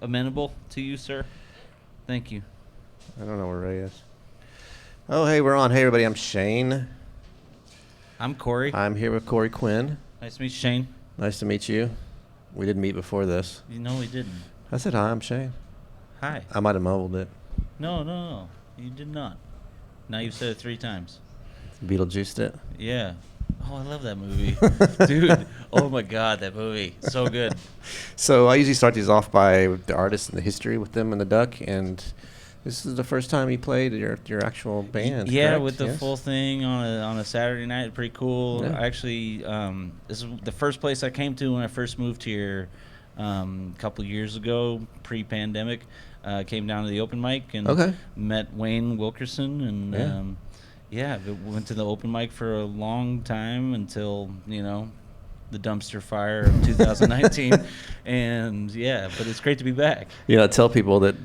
amenable to you, sir? Thank you. I don't know where Ray is. Oh, hey, we're on. Hey, everybody, I'm Shane. I'm Kory. I'm here with Kory Quinn. Nice to meet you, Shane. Nice to meet you. We didn't meet before this. You know we didn't. I said hi, I'm Shane. Hi. I might have mumbled it. No. You did not. Now you've said it 3 times. Beetlejuiced it. Yeah. Oh, I love that movie. Dude, oh my God, that movie. So good. So I usually start these off by the artist and the history with them and the duck, and this is the first time you played your actual band. Yeah, correct? with the Yes? full thing on a Saturday night. Pretty cool. Yeah. Actually, this is the first place I came to when I first moved here a couple years ago, pre-pandemic. Came down to the open mic and met Wayne Wilkerson and went to the open mic for a long time until the dumpster fire of 2019. And but it's great to be back. I tell people that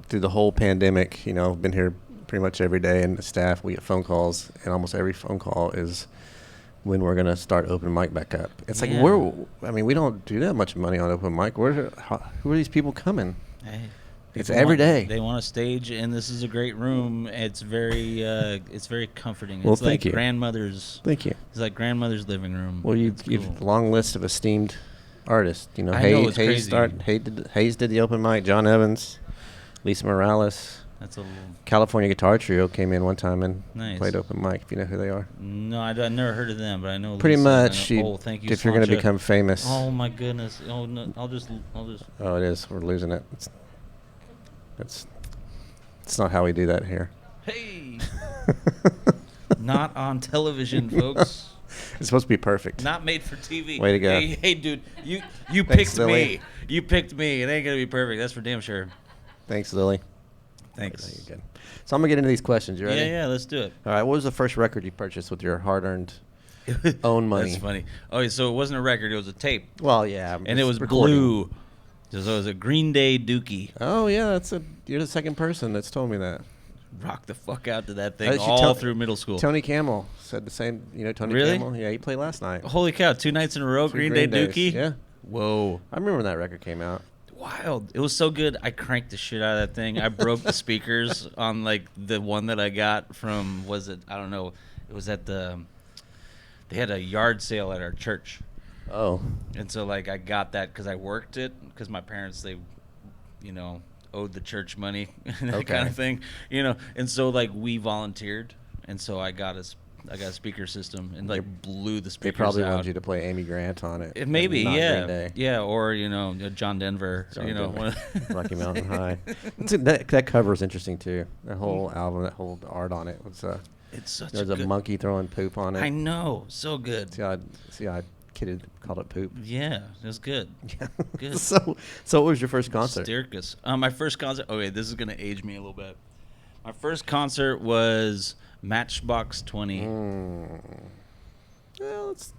through the whole pandemic, I've been here pretty much every day, and the staff, we get phone calls, and almost every phone call is when we're going to start open mic back up. It's like, we don't do that much money on open mic. Who are these people coming? Hey. It's every day. They want a stage, and this is a great room. It's very comforting. Well, it's thank like you. grandmother's. Thank you. It's like grandmother's living room. Well, you've a long list of esteemed artists. I know, it's Hayes crazy. Hayes did the open mic. John Evans, Lisa Morales. That's a little California Guitar Trio came in one time and nice. played open mic. If you know who they are. No, I never heard of them, but I know. Pretty Lisa, much. thank you. If you're going to Sancha. become famous. Oh my goodness. Oh no, I'll just. Oh, it is. We're losing it. It's not how we do that here. Hey. Not on television, folks. It's supposed to be perfect. Not made for TV. Way to go. Hey, dude, you Thanks, picked Lily. me. You picked me. It ain't gonna be perfect. That's for damn sure. Thanks, Lily. Thanks. You're good. So I'm gonna get into these questions. You ready? Yeah, let's do it. All right. What was the first record you purchased with your hard-earned own money? That's funny. Okay, so it wasn't a record; it was a tape. Well, yeah. And it was recording. blue. So it was a Green Day Dookie. Oh yeah, you're the second person that's told me that. Rock the fuck out to that thing Actually, all through middle school. Tony Camel said the same. Tony Really? Camel? Yeah, he played last night. Holy cow! 2 nights in a row, Green Day Days. Dookie. Yeah. Whoa. I remember when that record came out. Wild. It was so good. I cranked the shit out of that thing. I broke the speakers on like the one that I got from. I don't know. It was at they had a yard sale at our church. Oh. And so like I got that because I worked it because my parents owed the church money and that kind of thing, and so like we volunteered, and so I got a speaker system and like blew the speakers They probably out. wanted you to play Amy Grant on it. Maybe, not yeah, Green Day. yeah, or John Denver, Denver. Rocky Mountain High. That cover is interesting too. That whole album, that whole art on it was. It's such. There's a monkey throwing poop on it. I know, so good. See, I kidded, called it poop. Yeah, it was good. Yeah. Good. So what was your first concert? Sterkus. My first concert. Okay, this is gonna age me a little bit. My first concert was Matchbox 20. Well, it's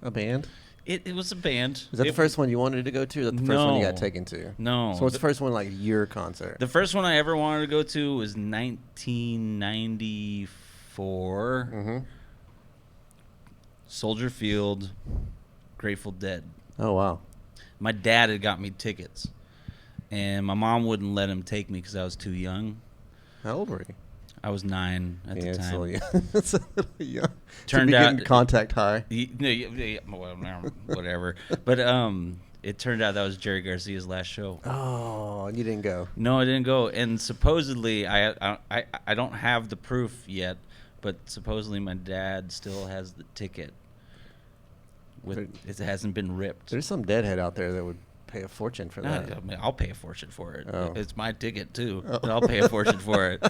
a band. It was a band. Was that the first one you wanted to go to, or the first one you got taken to? No. So what's the first one, like your concert? The first one I ever wanted to go to was 1994. Mm-hmm. Soldier Field, Grateful Dead. Oh, wow. My dad had got me tickets, and my mom wouldn't let him take me because I was too young. How old were you? I was 9 at the time. It's a little young. Turned out contact high. Whatever. But it turned out that was Jerry Garcia's last show. Oh, and you didn't go. No, I didn't go. And supposedly, I don't have the proof yet, but supposedly my dad still has the ticket. It hasn't been ripped. There's some deadhead out there that would pay a fortune for that. I mean, I'll pay a fortune for it. Oh. It's my ticket too. But I'll pay a fortune for it.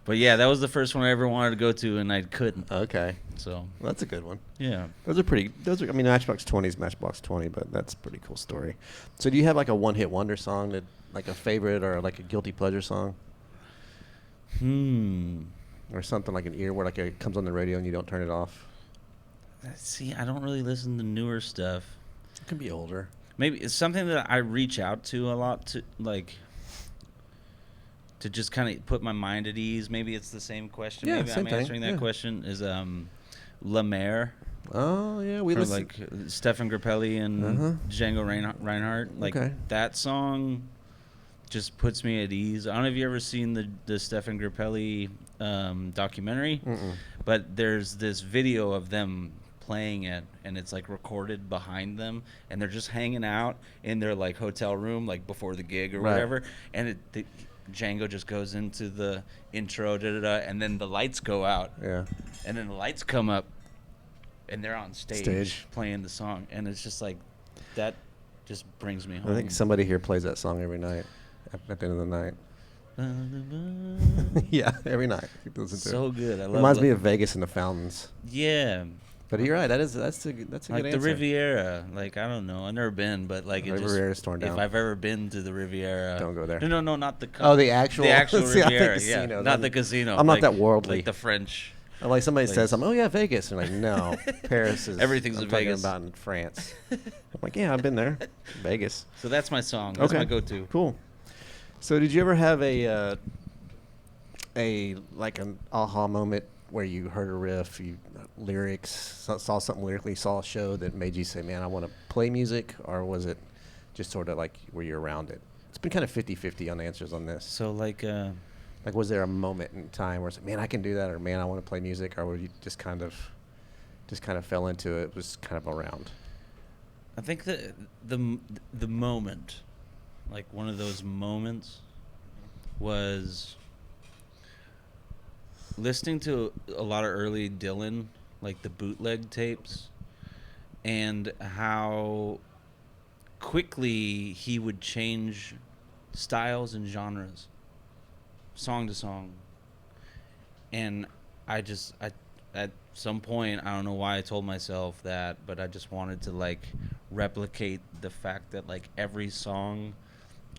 But yeah, that was the first one I ever wanted to go to, and I couldn't. Okay. So well, that's a good one. Yeah. I mean, Matchbox 20 is Matchbox 20, but that's a pretty cool story. So do you have like a one-hit wonder song that, like a favorite or like a guilty pleasure song? Or something like an earworm, like it comes on the radio and you don't turn it off? See, I don't really listen to newer stuff. It can be older. Maybe it's something that I reach out to a lot to just kind of put my mind at ease. Maybe it's the same question. Yeah, Maybe same I'm thing. answering that question. Is La Mer Oh yeah, we for listen. like Stefan Grappelli and Django Reinhardt. Like that song just puts me at ease. I don't know if you ever seen the Stefan Grappelli documentary, but there's this video of them playing it, and it's like recorded behind them, and they're just hanging out in their like hotel room, like before the gig or whatever, and Django just goes into the intro, and then the lights go out, and then the lights come up, and they're on stage playing the song, and it's just like that just brings me home. I think somebody here plays that song every night at the end of the night. Yeah, every night. So good. I love Reminds me of Vegas and the Fountains. Yeah. But you're right. That's a good answer. Like the Riviera. Like, I don't know. I've never been, but like the Riviera's torn down. If I've ever been to the Riviera. Don't go there. No, not the the actual Riviera. Yeah, not the casino. I'm not that worldly. Like the French. Like somebody says, "Oh yeah, Vegas," and like, no, Paris is everything's I'm in talking Vegas. about in France. I'm like, yeah, I've been there, Vegas. So that's my song. That's my go-to. Cool. So did you ever have an aha moment where you heard a riff, lyrics, saw something lyrically, saw a show that made you say, man, I want to play music? Or was it just sort of like were you around it? It's been kind of 50-50 on the answers on this. So like was there a moment in time where it's like, man, I can do that, or man, I want to play music, or were you just kind of fell into it, was kind of around? I think the moment, like one of those moments, was listening to a lot of early Dylan, like the bootleg tapes, and how quickly he would change styles and genres, song to song. And at some point, I don't know why I told myself that, but I just wanted to like replicate the fact that like every song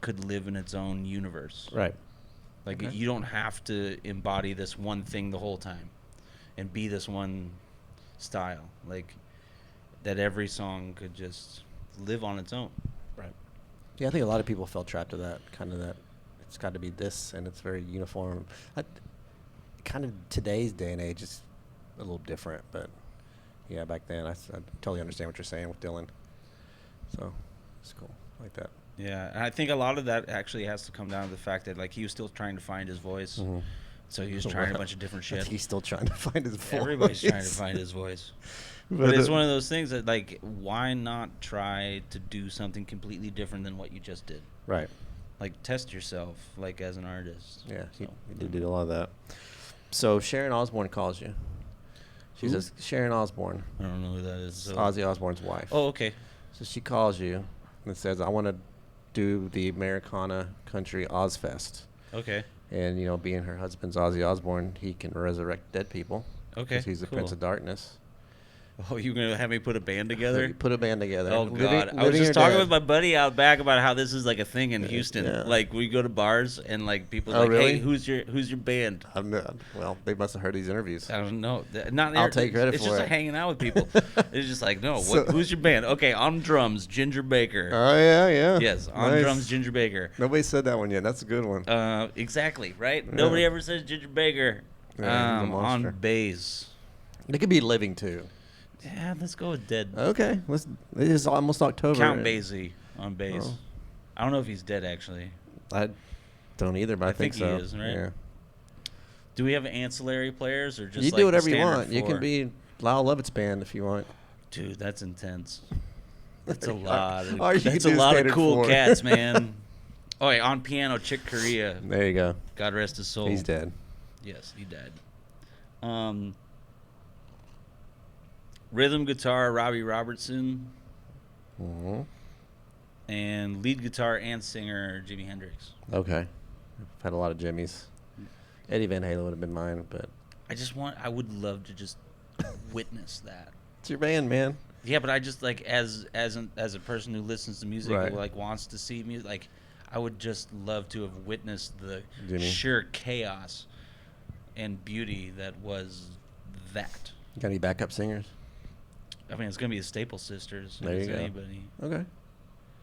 could live in its own universe. Right. Like you don't have to embody this one thing the whole time and be this one style. Like that every song could just live on its own. Right. Yeah, I think a lot of people fell trapped to that, kind of that it's got to be this and it's very uniform. Kind of today's day and age is a little different, but yeah, back then I totally understand what you're saying with Dylan. So it's cool. I like that. Yeah, and I think a lot of that actually has to come down to the fact that like he was still trying to find his voice. Mm-hmm. So he was trying a bunch of different shit. He's still trying to find his voice. Everybody's trying to find his voice. But it's one of those things that like, why not try to do something completely different than what you just did? Right. Like test yourself, like as an artist. Yeah, he did do a lot of that. So Sharon Osbourne calls you. She says Sharon Osbourne. I don't know who that is. So. Ozzy Osbourne's wife. Oh, okay. So she calls you and says, I want to do the Americana Country Ozfest. Okay. And, being her husband's Ozzy Osbourne, he can resurrect dead people. Okay, because he's the Prince of Darkness. Oh, you're going to have me put a band together? Put a band together. Oh, God. I was just talking with my buddy out back about how this is like a thing in Houston. Yeah. Like, we go to bars and, like, people are like, really? Hey, who's your band? Well, they must have heard these interviews. I don't know. I'll take credit for it. It's just hanging out with people. It's just like, no, who's your band? Okay, on drums, Ginger Baker. Oh, yeah. Yes, on drums, Ginger Baker. Nobody said that one yet. That's a good one. Exactly, right? Yeah. Nobody ever says Ginger Baker. Yeah, on bass. It could be living, too. Yeah, let's go with dead. Okay, it is almost October. Count Basie on bass. Oh. I don't know if he's dead, actually. I don't either, but I think so. He is, right? Yeah. Do we have ancillary players or just you like do whatever the you want? Four? You can be Lyle Lovett's band if you want. Dude, that's intense. That's a lot. That's a lot of cool cats, man. Oh, yeah, on piano, Chick Corea. There you go. God rest his soul. He's dead. Yes, he died. Rhythm guitar, Robbie Robertson. Mm-hmm. And lead guitar and singer, Jimi Hendrix. Okay. I've had a lot of Jimmys. Eddie Van Halen would have been mine, but... I would love to just witness that. It's your band, man. Yeah, but I just, like, as a person who listens to music, right. who, like, wants to see music, like, I would just love to have witnessed the Jimmy. Sheer chaos and beauty that was that. You got any backup singers? I mean, it's going to be the Staple Sisters. There you go. Anybody. Okay.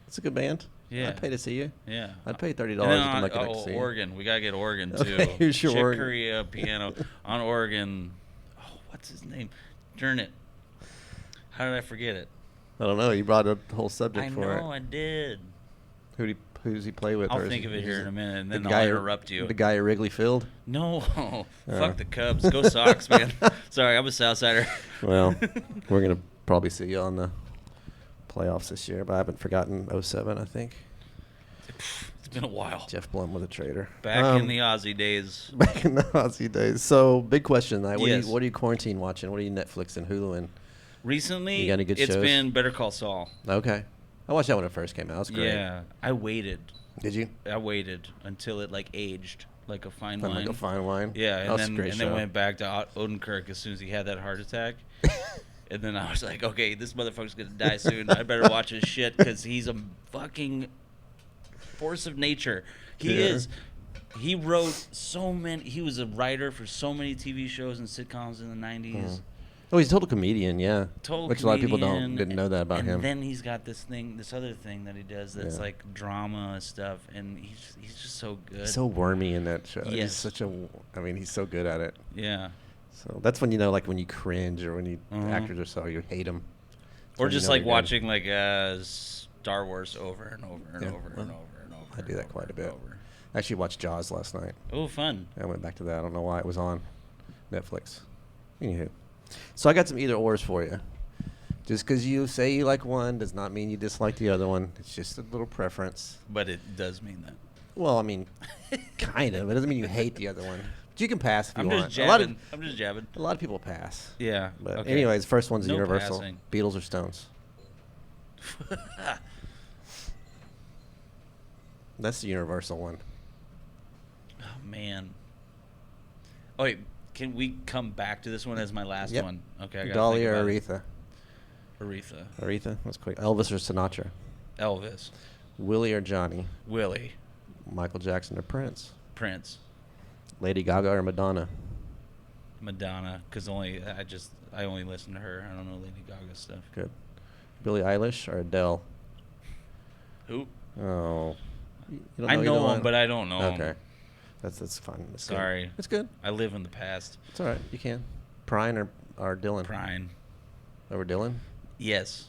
It's a good band. Yeah. I'd pay to see you. Yeah. I'd pay $30 to come to see organ. We got to get organ, too. Okay, here's your Chick organ. Corea, piano. On organ. Oh, what's his name? Darn it. How did I forget it? I don't know. You brought a whole subject for it. I know, I did. Who does he play with? I'll think of it here in a minute, and then I'll interrupt you. The guy at Wrigley Field? No. Fuck the Cubs. Go Sox, man. Sorry, I'm a Southsider. Well, we're going to probably see you on the playoffs this year, but I haven't forgotten 07, I think. It's been a while. Jeff Blum was a traitor. Back in the Aussie days. Back in the Aussie days. So, big question tonight. Yes. What are you quarantine watching? What are you Netflix and Hulu in? Recently, you got any good it's shows? been Better Call Saul. Okay. I watched that when it first came out. It was great. Yeah. I waited. Did you? I waited until it, aged like a fine wine. Like a fine wine? Yeah, and then went back to Odenkirk as soon as he had that heart attack. And then I was like, okay, this motherfucker's going to die soon. I better watch his shit because he's a fucking force of nature. He is. He wrote so many. He was a writer for so many TV shows and sitcoms in the 90s. Oh, he's a total comedian, yeah. Which a lot of people didn't know that about him. And then he's got this other thing that he does that's like drama stuff, and he's just so good. He's so wormy in that show. Yes. He's so good at it. Yeah. So that's when when you cringe or when actors are so you hate them. Or just watching Star Wars over and over and over and over and over. I do that quite a bit. I actually watched Jaws last night. Oh, fun. I went back to that. I don't know why it was on Netflix. Anywho. So I got some either ors for you. Just because you say you like one does not mean you dislike the other one. It's just a little preference. But it does mean that. Well, I mean, kind of. It doesn't mean you hate the other one. But you can pass if you want. I'm just jabbing. A lot of people pass. Yeah. But anyways, first one's universal. Passing. Beatles or Stones? That's the universal one. Oh, man. Oh, wait. Can we come back to this one as my last one? Okay, I got Dolly or Aretha? Aretha. That's quick. Elvis or Sinatra? Elvis. Willie or Johnny? Willie. Michael Jackson or Prince? Prince. Lady Gaga or Madonna? Madonna, because I only listen to her. I don't know Lady Gaga stuff. Good. Billie Eilish or Adele? Who? Oh. I know them, but I don't know them. Okay. That's fun. That's Sorry. Good. It's good. I live in the past. It's all right. You can. Prine or Dylan? Prine. Over Dylan? Yes.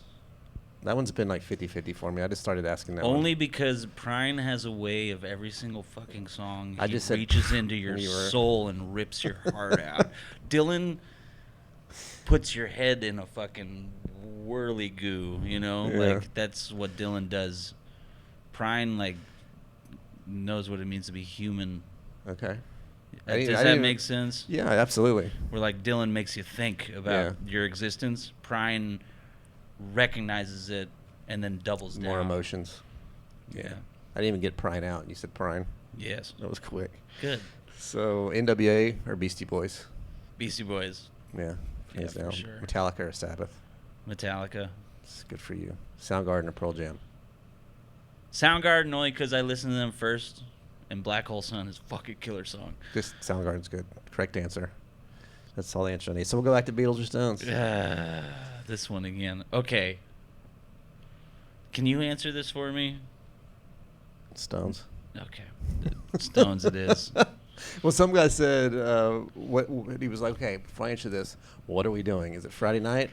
That one's been 50-50 for me. I just started asking that Only because Prine has a way of every single fucking song. He reaches into your soul and rips your heart out. Dylan puts your head in a fucking whirly goo, that's what Dylan does. Prine, knows what it means to be human. Okay. Does that make sense? Yeah, absolutely. Where Dylan makes you think about your existence, Prine recognizes it and then doubles down. More emotions. Yeah. I didn't even get Prine out. You said Prine. Yes. That was quick. Good. So NWA or Beastie Boys? Beastie Boys. Yeah. Yeah, for sure. Metallica or Sabbath? Metallica. It's good for you. Soundgarden or Pearl Jam? Soundgarden only because I listened to them first, and Black Hole Sun is a fucking killer song. Just Soundgarden's good. Correct answer. That's all the answer I need. So we'll go back to Beatles or Stones. This one again. Okay. Can you answer this for me? Stones. Okay. Stones it is. Well, some guy said, he was like, okay, before I answer this, what are we doing? Is it Friday night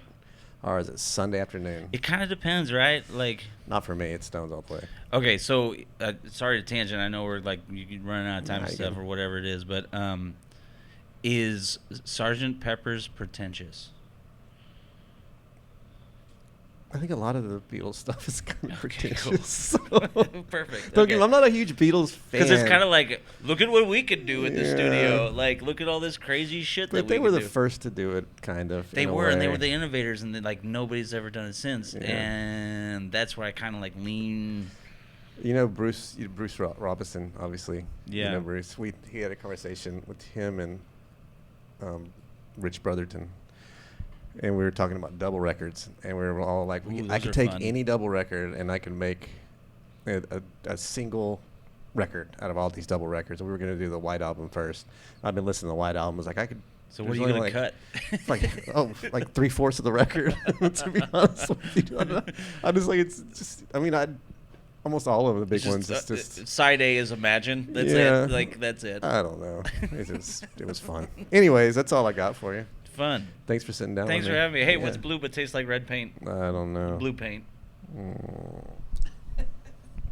or is it Sunday afternoon? It kind of depends, right? Not for me. It's Stones all the way. Okay, so sorry to tangent. I know we're running out of time and stuff or whatever it is, but is Sgt. Pepper's pretentious? I think a lot of the Beatles stuff is kind of pretentious. Cool. Perfect. I'm not a huge Beatles fan. Because it's kind of look at what we could do in the studio. Look at all this crazy shit that we they were the first to do it, kind of. They were, and they were the innovators, and nobody's ever done it since. Yeah. And that's where I kind of lean. Bruce Robinson, obviously. Yeah. Bruce. He had a conversation with him and Rich Brotherton. And we were talking about double records, and we were all like, I could take any double record, and I could make a single record out of all these double records. And we were going to do the White Album first. I've been listening to the White Album. I was like, I could. So what are you going to cut? 3/4 of the record, to be honest with you. I'm just it's just, almost all of the big ones. It's just side A is Imagine. That's it. That's it. I don't know. It was fun. Anyways, that's all I got for you. fun. Thanks for sitting down. Thanks with for me. having me. Hey, what's blue but tastes like red paint? I don't know. Blue paint.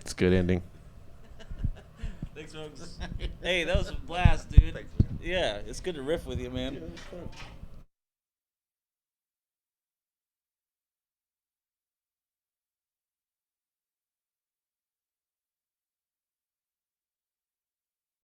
It's a good ending. Thanks, folks. Hey, that was a blast, dude. Thanks, man. Yeah, it's good to riff with you, man. Yeah,